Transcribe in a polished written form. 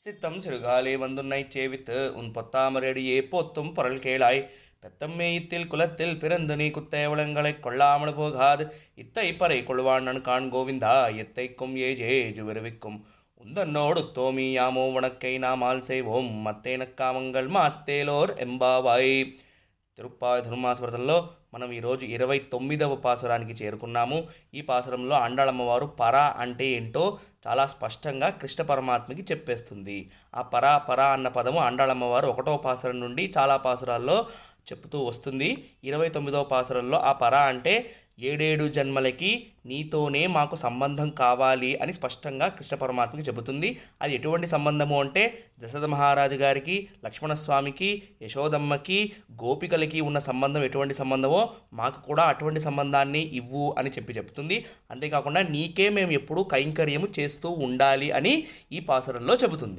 சித்தம் சிறுகாலே வந்துன்னை சேவித்து உன் பொத்தாமரடியே போத்தும் பொருள் கேளாய் பெத்தம்மேயத்தில் குலத்தில் பிறந்து நீ குத்தேவலங்களைக் கொள்ளாமல் போகாது இத்தை பறை கொள்வான் கான் கோவிந்தா எத்தைக்கும் ஏஜேஜு விருவிக்கும் உந்தன்னோடு தோமி யாமோ உனக்கை நாமால் செய்வோம் మత్తేనక్కామంగళ్ మాత్తేలోర్ ఎంబావాయ్. తిరుప్పావై ధర్మాసురతంలో మనం ఈరోజు 29వ పాసురానికి చేరుకున్నాము. ఈ పాసురంలో ఆండాళమ్మవారు పర అంటే ఏంటో చాలా స్పష్టంగా కృష్ణ పరమాత్మకి చెప్పేస్తుంది. ఆ పర అన్న పదము ఆండాళమ్మవారు 1వ పాసురం నుండి చాలా పాసురాల్లో చెప్తూ వస్తుంది. 29వ పాసురంలో ఆ పర అంటే 7 జన్మలకి నీతోనే మాకు సంబంధం కావాలి అని స్పష్టంగా కృష్ణ పరమాత్మకి చెబుతుంది. అది ఎటువంటి సంబంధము అంటే దశరథ మహారాజు గారికి, లక్ష్మణస్వామికి, యశోదమ్మకి, గోపికలకి ఉన్న సంబంధం ఎటువంటి సంబంధమో మాకు కూడా అటువంటి సంబంధాన్ని ఇవ్వు అని చెప్తుంది. అంతేకాకుండా నీకే మేము ఎప్పుడూ కైంకర్యము చేస్తూ ఉండాలి అని ఈ పాసురంలో చెబుతుంది.